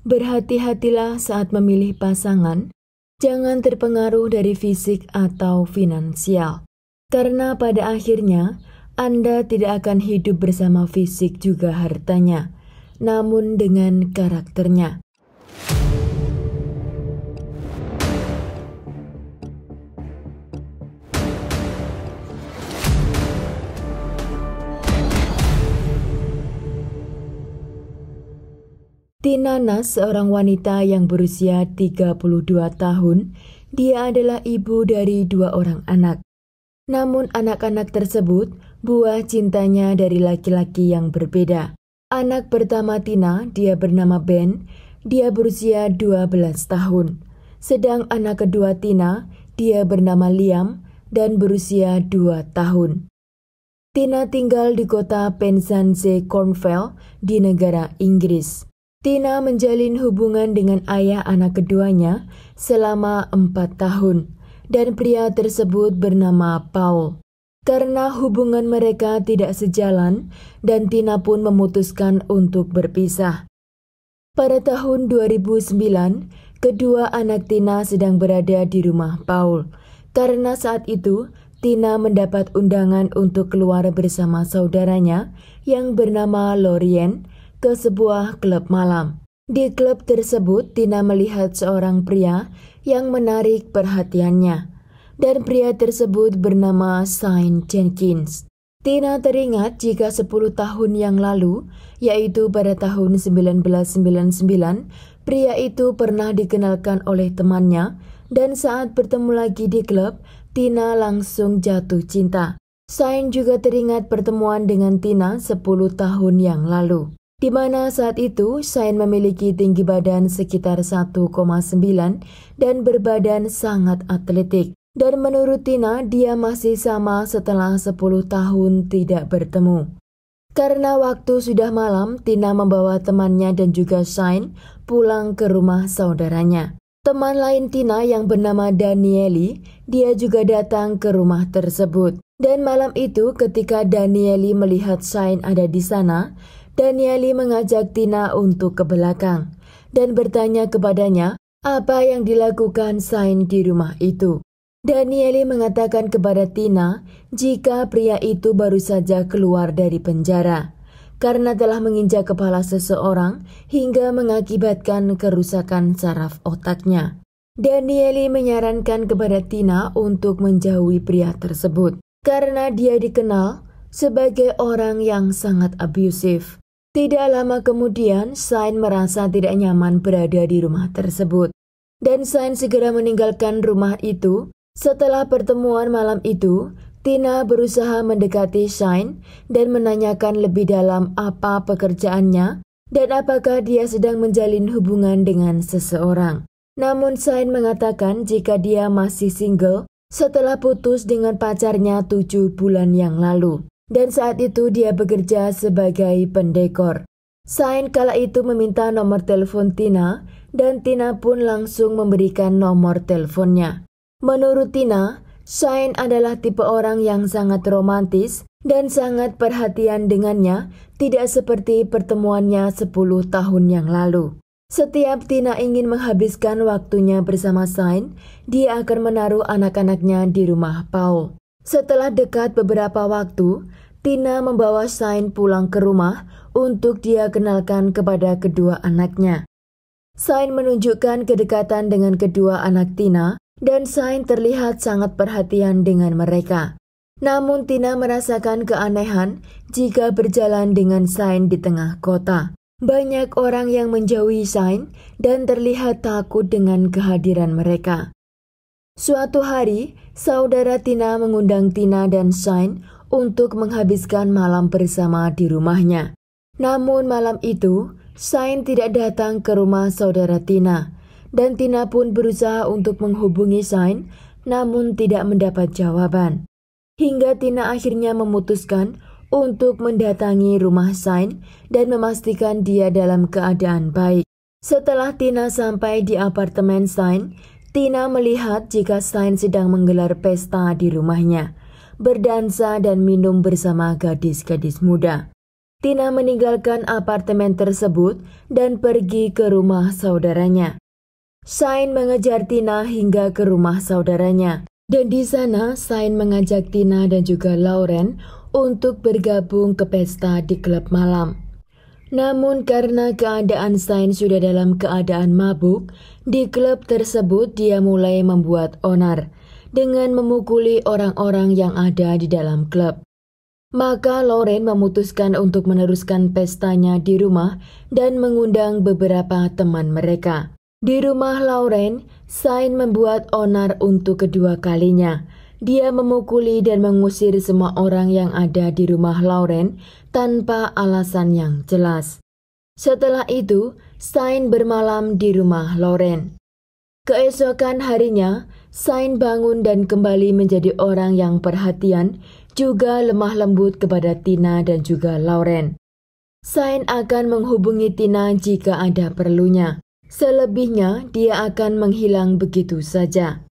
Berhati-hatilah saat memilih pasangan, jangan terpengaruh dari fisik atau finansial. Karena pada akhirnya, Anda tidak akan hidup bersama fisik juga hartanya, namun dengan karakternya. Tina Nas, seorang wanita yang berusia 32 tahun, dia adalah ibu dari 2 orang anak. Namun anak-anak tersebut buah cintanya dari laki-laki yang berbeda. Anak pertama Tina, dia bernama Ben, dia berusia 12 tahun. Sedang anak kedua Tina, dia bernama Liam dan berusia 2 tahun. Tina tinggal di kota Penzance Cornwall di negara Inggris. Tina menjalin hubungan dengan ayah anak keduanya selama 4 tahun dan pria tersebut bernama Paul. Karena hubungan mereka tidak sejalan dan Tina pun memutuskan untuk berpisah. Pada tahun 2009, kedua anak Tina sedang berada di rumah Paul. Karena saat itu, Tina mendapat undangan untuk keluar bersama saudaranya yang bernama Lorien ke sebuah klub malam. Di klub tersebut, Tina melihat seorang pria yang menarik perhatiannya, dan pria tersebut bernama Shane Jenkins. Tina teringat jika 10 tahun yang lalu, yaitu pada tahun 1999, pria itu pernah dikenalkan oleh temannya, dan saat bertemu lagi di klub, Tina langsung jatuh cinta. Shane juga teringat pertemuan dengan Tina 10 tahun yang lalu, di mana saat itu Shane memiliki tinggi badan sekitar 1,9 dan berbadan sangat atletik. Dan menurut Tina, dia masih sama setelah 10 tahun tidak bertemu. Karena waktu sudah malam, Tina membawa temannya dan juga Shane pulang ke rumah saudaranya. Teman lain Tina yang bernama Danieli, dia juga datang ke rumah tersebut. Dan malam itu ketika Danieli melihat Shane ada di sana, Danieli mengajak Tina untuk ke belakang dan bertanya kepadanya apa yang dilakukan Shane di rumah itu. Danieli mengatakan kepada Tina jika pria itu baru saja keluar dari penjara karena telah menginjak kepala seseorang hingga mengakibatkan kerusakan saraf otaknya. Danieli menyarankan kepada Tina untuk menjauhi pria tersebut karena dia dikenal sebagai orang yang sangat abusif. Tidak lama kemudian, Shane merasa tidak nyaman berada di rumah tersebut. Dan Shane segera meninggalkan rumah itu. Setelah pertemuan malam itu, Tina berusaha mendekati Shane dan menanyakan lebih dalam apa pekerjaannya dan apakah dia sedang menjalin hubungan dengan seseorang. Namun Shane mengatakan jika dia masih single setelah putus dengan pacarnya 7 bulan yang lalu. Dan saat itu dia bekerja sebagai pendekor. Shane kala itu meminta nomor telepon Tina dan Tina pun langsung memberikan nomor teleponnya. Menurut Tina, Shane adalah tipe orang yang sangat romantis dan sangat perhatian dengannya, tidak seperti pertemuannya 10 tahun yang lalu. Setiap Tina ingin menghabiskan waktunya bersama Shane, dia akan menaruh anak-anaknya di rumah Paul. Setelah dekat beberapa waktu, Tina membawa Shane pulang ke rumah untuk dia kenalkan kepada kedua anaknya. Shane menunjukkan kedekatan dengan kedua anak Tina dan Shane terlihat sangat perhatian dengan mereka. Namun Tina merasakan keanehan jika berjalan dengan Shane di tengah kota. Banyak orang yang menjauhi Shane dan terlihat takut dengan kehadiran mereka. Suatu hari, saudara Tina mengundang Tina dan Shane untuk menghabiskan malam bersama di rumahnya. Namun malam itu, Shane tidak datang ke rumah saudara Tina, dan Tina pun berusaha untuk menghubungi Shane, namun tidak mendapat jawaban. Hingga Tina akhirnya memutuskan untuk mendatangi rumah Shane dan memastikan dia dalam keadaan baik. Setelah Tina sampai di apartemen Shane, Tina melihat jika Shane sedang menggelar pesta di rumahnya, berdansa dan minum bersama gadis-gadis muda. Tina meninggalkan apartemen tersebut dan pergi ke rumah saudaranya. Zain mengejar Tina hingga ke rumah saudaranya. Dan di sana, Zain mengajak Tina dan juga Lauren untuk bergabung ke pesta di klub malam. Namun karena keadaan Zain sudah dalam keadaan mabuk, di klub tersebut dia mulai membuat onar dengan memukuli orang-orang yang ada di dalam klub. Maka Lauren memutuskan untuk meneruskan pestanya di rumah dan mengundang beberapa teman mereka. Di rumah Lauren, Zain membuat onar untuk kedua kalinya. Dia memukuli dan mengusir semua orang yang ada di rumah Lauren tanpa alasan yang jelas. Setelah itu, Zain bermalam di rumah Lauren. Keesokan harinya, Zain bangun dan kembali menjadi orang yang perhatian, juga lemah lembut kepada Tina dan juga Lauren. Zain akan menghubungi Tina jika ada perlunya. Selebihnya, dia akan menghilang begitu saja.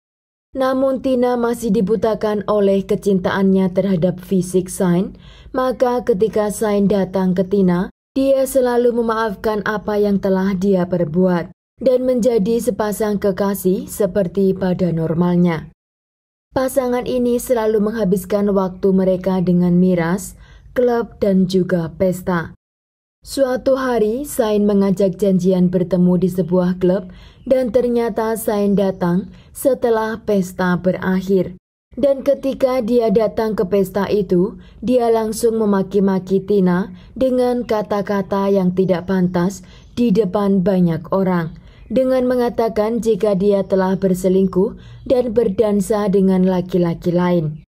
Namun Tina masih dibutakan oleh kecintaannya terhadap fisik Zain, maka ketika Zain datang ke Tina, dia selalu memaafkan apa yang telah dia perbuat dan menjadi sepasang kekasih seperti pada normalnya. Pasangan ini selalu menghabiskan waktu mereka dengan miras, klub, dan juga pesta. Suatu hari, Zain mengajak janjian bertemu di sebuah klub dan ternyata Zain datang setelah pesta berakhir. Dan ketika dia datang ke pesta itu, dia langsung memaki-maki Tina dengan kata-kata yang tidak pantas di depan banyak orang, dengan mengatakan jika dia telah berselingkuh dan berdansa dengan laki-laki lain.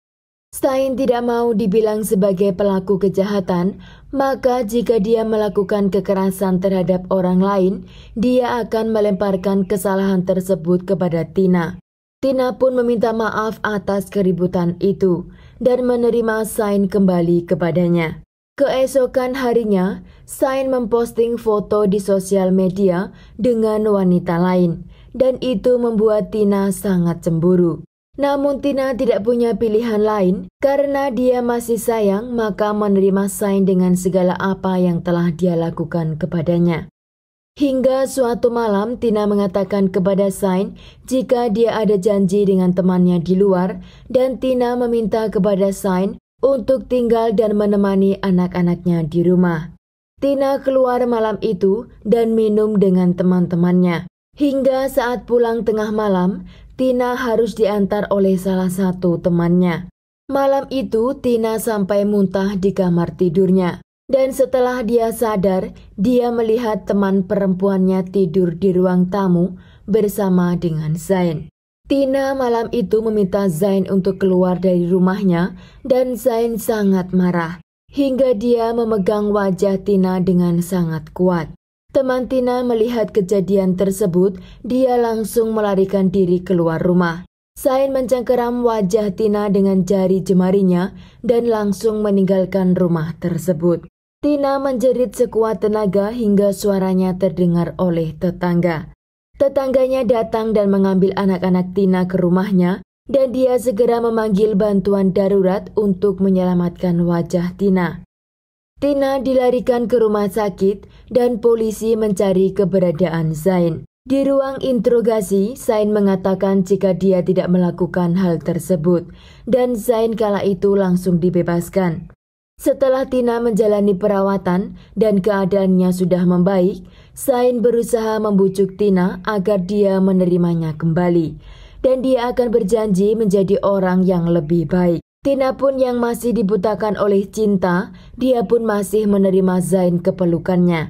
Zain tidak mau dibilang sebagai pelaku kejahatan, maka jika dia melakukan kekerasan terhadap orang lain, dia akan melemparkan kesalahan tersebut kepada Tina. Tina pun meminta maaf atas keributan itu dan menerima Zain kembali kepadanya. Keesokan harinya, Zain memposting foto di sosial media dengan wanita lain, dan itu membuat Tina sangat cemburu. Namun Tina tidak punya pilihan lain, karena dia masih sayang maka menerima Zain dengan segala apa yang telah dia lakukan kepadanya. Hingga suatu malam Tina mengatakan kepada Zain jika dia ada janji dengan temannya di luar, dan Tina meminta kepada Zain untuk tinggal dan menemani anak-anaknya di rumah. Tina keluar malam itu dan minum dengan teman-temannya. Hingga saat pulang tengah malam, Tina harus diantar oleh salah satu temannya. Malam itu Tina sampai muntah di kamar tidurnya. Dan setelah dia sadar, dia melihat teman perempuannya tidur di ruang tamu bersama dengan Zain. Tina malam itu meminta Zain untuk keluar dari rumahnya dan Zain sangat marah hingga dia memegang wajah Tina dengan sangat kuat. Teman Tina melihat kejadian tersebut, dia langsung melarikan diri keluar rumah. Zain mencengkeram wajah Tina dengan jari jemarinya dan langsung meninggalkan rumah tersebut. Tina menjerit sekuat tenaga hingga suaranya terdengar oleh tetangga. Tetangganya datang dan mengambil anak-anak Tina ke rumahnya dan dia segera memanggil bantuan darurat untuk menyelamatkan wajah Tina. Tina dilarikan ke rumah sakit dan polisi mencari keberadaan Zain. Di ruang interogasi, Zain mengatakan jika dia tidak melakukan hal tersebut dan Zain kala itu langsung dibebaskan. Setelah Tina menjalani perawatan dan keadaannya sudah membaik, Zain berusaha membujuk Tina agar dia menerimanya kembali. Dan dia akan berjanji menjadi orang yang lebih baik. Tina pun yang masih dibutakan oleh cinta, dia pun masih menerima Zain ke pelukannya.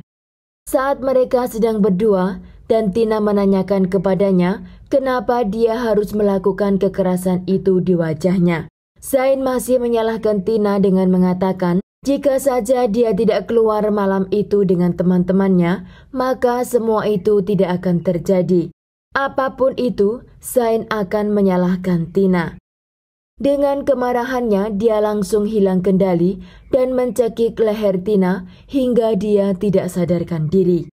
Saat mereka sedang berdua dan Tina menanyakan kepadanya kenapa dia harus melakukan kekerasan itu di wajahnya, Zain masih menyalahkan Tina dengan mengatakan jika saja dia tidak keluar malam itu dengan teman-temannya, maka semua itu tidak akan terjadi. Apapun itu, Zain akan menyalahkan Tina. Dengan kemarahannya, dia langsung hilang kendali dan mencekik leher Tina hingga dia tidak sadarkan diri.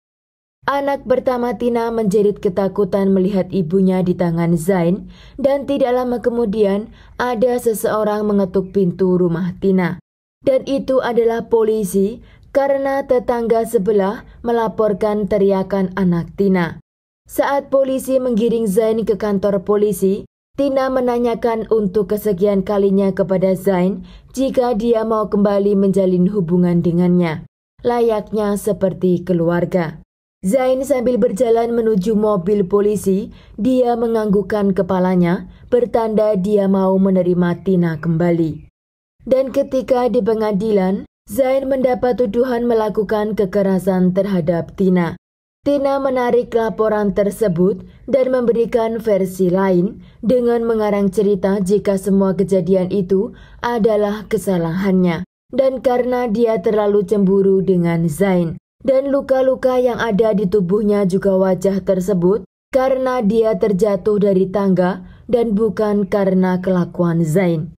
Anak pertama Tina menjerit ketakutan melihat ibunya di tangan Zain dan tidak lama kemudian ada seseorang mengetuk pintu rumah Tina. Dan itu adalah polisi karena tetangga sebelah melaporkan teriakan anak Tina. Saat polisi menggiring Zain ke kantor polisi, Tina menanyakan untuk kesekian kalinya kepada Zain jika dia mau kembali menjalin hubungan dengannya, layaknya seperti keluarga. Zain sambil berjalan menuju mobil polisi, dia menganggukkan kepalanya, bertanda dia mau menerima Tina kembali. Dan ketika di pengadilan, Zain mendapat tuduhan melakukan kekerasan terhadap Tina. Tina menarik laporan tersebut dan memberikan versi lain dengan mengarang cerita jika semua kejadian itu adalah kesalahannya. Dan karena dia terlalu cemburu dengan Zain. Dan luka-luka yang ada di tubuhnya juga wajah tersebut karena dia terjatuh dari tangga dan bukan karena kelakuan Zain.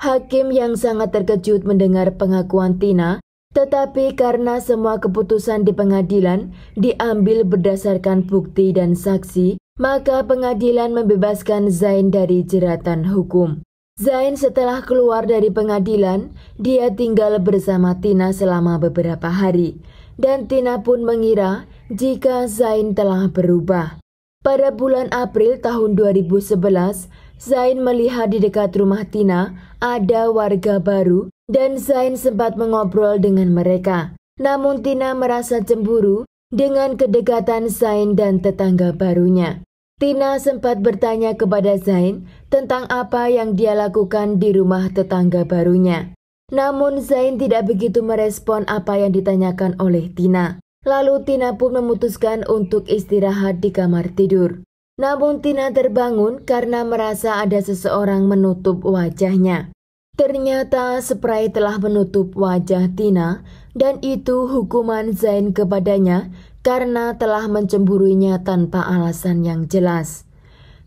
Hakim yang sangat terkejut mendengar pengakuan Tina, tetapi karena semua keputusan di pengadilan diambil berdasarkan bukti dan saksi, maka pengadilan membebaskan Zain dari jeratan hukum. Zain setelah keluar dari pengadilan, dia tinggal bersama Tina selama beberapa hari. Dan Tina pun mengira jika Zain telah berubah. Pada bulan April tahun 2011, Zain melihat di dekat rumah Tina ada warga baru dan Zain sempat mengobrol dengan mereka. Namun Tina merasa cemburu dengan kedekatan Zain dan tetangga barunya. Tina sempat bertanya kepada Zain tentang apa yang dia lakukan di rumah tetangga barunya. Namun Zain tidak begitu merespon apa yang ditanyakan oleh Tina. Lalu Tina pun memutuskan untuk istirahat di kamar tidur. Namun Tina terbangun karena merasa ada seseorang menutup wajahnya. Ternyata spray telah menutup wajah Tina dan itu hukuman Zain kepadanya karena telah mencemburuinya tanpa alasan yang jelas.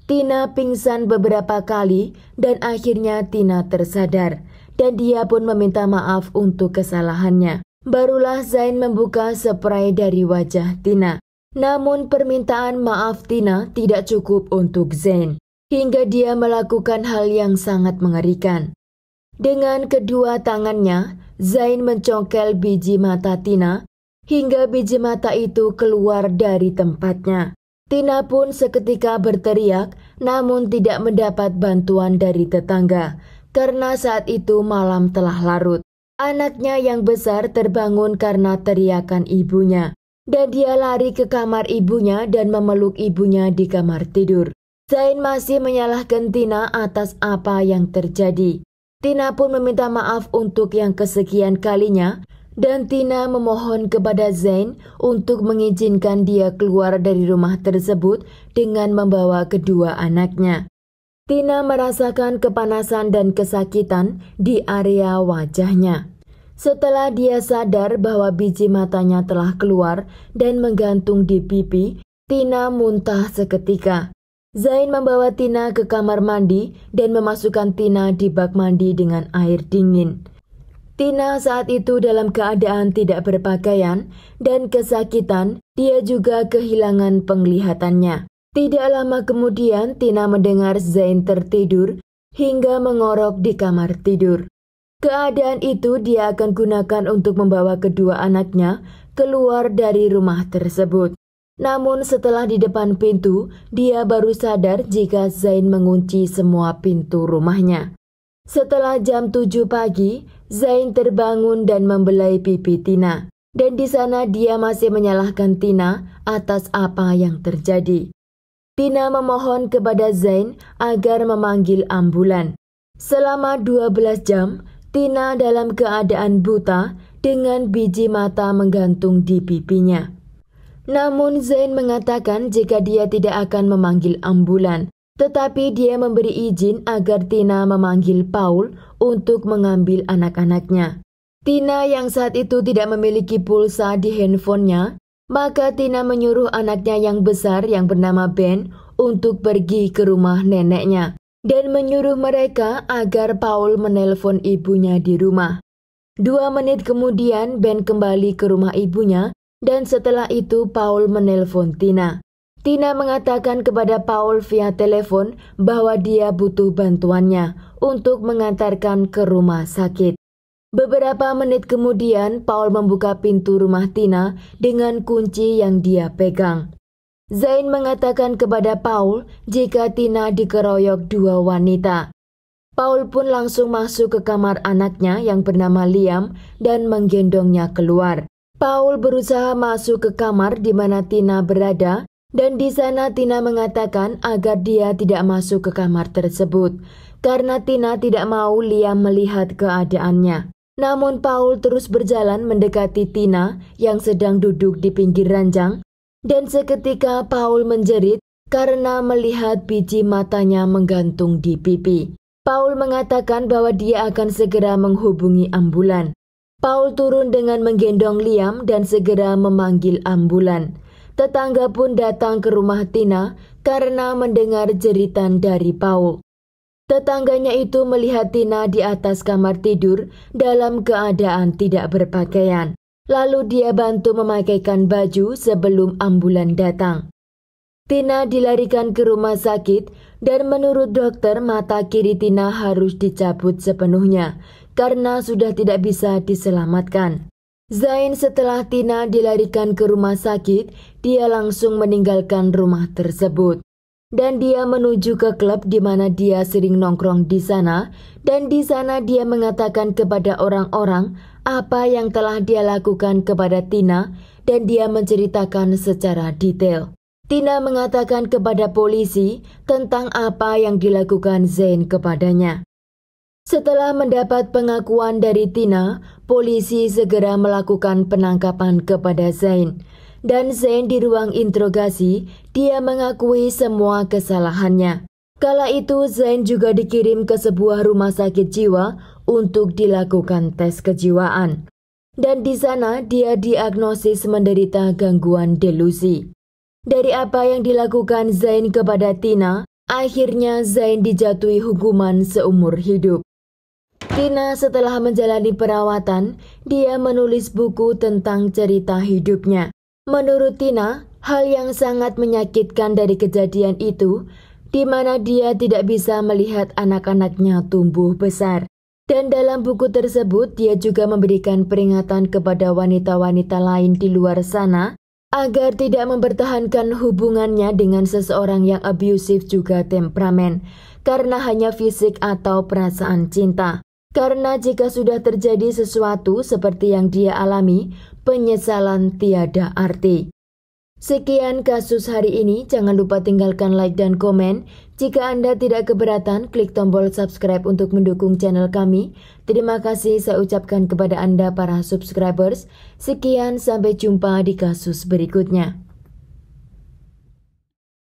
Tina pingsan beberapa kali dan akhirnya Tina tersadar. Dan dia pun meminta maaf untuk kesalahannya. Barulah Zain membuka spray dari wajah Tina. Namun permintaan maaf Tina tidak cukup untuk Zain, hingga dia melakukan hal yang sangat mengerikan. Dengan kedua tangannya, Zain mencongkel biji mata Tina, hingga biji mata itu keluar dari tempatnya. Tina pun seketika berteriak, namun tidak mendapat bantuan dari tetangga. Karena saat itu malam telah larut. Anaknya yang besar terbangun karena teriakan ibunya. Dan dia lari ke kamar ibunya dan memeluk ibunya di kamar tidur. Zain masih menyalahkan Tina atas apa yang terjadi. Tina pun meminta maaf untuk yang kesekian kalinya. Dan Tina memohon kepada Zain untuk mengizinkan dia keluar dari rumah tersebut dengan membawa kedua anaknya. Tina merasakan kepanasan dan kesakitan di area wajahnya. Setelah dia sadar bahwa biji matanya telah keluar dan menggantung di pipi, Tina muntah seketika. Zain membawa Tina ke kamar mandi dan memasukkan Tina di bak mandi dengan air dingin. Tina saat itu dalam keadaan tidak berpakaian dan kesakitan, dia juga kehilangan penglihatannya. Tidak lama kemudian Tina mendengar Zain tertidur hingga mengorok di kamar tidur. Keadaan itu dia akan gunakan untuk membawa kedua anaknya keluar dari rumah tersebut. Namun setelah di depan pintu, dia baru sadar jika Zain mengunci semua pintu rumahnya. Setelah jam 7 pagi, Zain terbangun dan membelai pipi Tina. Dan di sana dia masih menyalahkan Tina atas apa yang terjadi. Tina memohon kepada Zain agar memanggil ambulan. Selama 12 jam, Tina dalam keadaan buta dengan biji mata menggantung di pipinya. Namun Zain mengatakan jika dia tidak akan memanggil ambulan, tetapi dia memberi izin agar Tina memanggil Paul untuk mengambil anak-anaknya. Tina yang saat itu tidak memiliki pulsa di handphonenya, maka Tina menyuruh anaknya yang besar yang bernama Ben untuk pergi ke rumah neneknya dan menyuruh mereka agar Paul menelpon ibunya di rumah. 2 menit kemudian Ben kembali ke rumah ibunya dan setelah itu Paul menelpon Tina. Tina mengatakan kepada Paul via telepon bahwa dia butuh bantuannya untuk mengantarkan ke rumah sakit. Beberapa menit kemudian, Paul membuka pintu rumah Tina dengan kunci yang dia pegang. Zain mengatakan kepada Paul jika Tina dikeroyok dua wanita. Paul pun langsung masuk ke kamar anaknya yang bernama Liam dan menggendongnya keluar. Paul berusaha masuk ke kamar di mana Tina berada, dan di sana Tina mengatakan agar dia tidak masuk ke kamar tersebut karena Tina tidak mau Liam melihat keadaannya. Namun Paul terus berjalan mendekati Tina yang sedang duduk di pinggir ranjang, dan seketika Paul menjerit karena melihat biji matanya menggantung di pipi. Paul mengatakan bahwa dia akan segera menghubungi ambulan. Paul turun dengan menggendong Liam dan segera memanggil ambulan. Tetangga pun datang ke rumah Tina karena mendengar jeritan dari Paul. Tetangganya itu melihat Tina di atas kamar tidur dalam keadaan tidak berpakaian. Lalu dia bantu memakaikan baju sebelum ambulan datang. Tina dilarikan ke rumah sakit dan menurut dokter mata kiri Tina harus dicabut sepenuhnya karena sudah tidak bisa diselamatkan. Zain setelah Tina dilarikan ke rumah sakit, dia langsung meninggalkan rumah tersebut. Dan dia menuju ke klub di mana dia sering nongkrong di sana, dan di sana dia mengatakan kepada orang-orang apa yang telah dia lakukan kepada Tina dan dia menceritakan secara detail. Tina mengatakan kepada polisi tentang apa yang dilakukan Zain kepadanya. Setelah mendapat pengakuan dari Tina, polisi segera melakukan penangkapan kepada Zain. Dan Zain di ruang interogasi, dia mengakui semua kesalahannya. Kala itu Zain juga dikirim ke sebuah rumah sakit jiwa untuk dilakukan tes kejiwaan. Dan di sana dia diagnosis menderita gangguan delusi. Dari apa yang dilakukan Zain kepada Tina, akhirnya Zain dijatuhi hukuman seumur hidup. Tina setelah menjalani perawatan, dia menulis buku tentang cerita hidupnya. Menurut Tina, hal yang sangat menyakitkan dari kejadian itu, di mana dia tidak bisa melihat anak-anaknya tumbuh besar. Dan dalam buku tersebut, dia juga memberikan peringatan kepada wanita-wanita lain di luar sana, agar tidak mempertahankan hubungannya dengan seseorang yang abusive juga temperamen, karena hanya fisik atau perasaan cinta. Karena jika sudah terjadi sesuatu seperti yang dia alami, penyesalan tiada arti. Sekian kasus hari ini, jangan lupa tinggalkan like dan komen. Jika Anda tidak keberatan, klik tombol subscribe untuk mendukung channel kami. Terima kasih saya ucapkan kepada Anda para subscribers. Sekian, sampai jumpa di kasus berikutnya.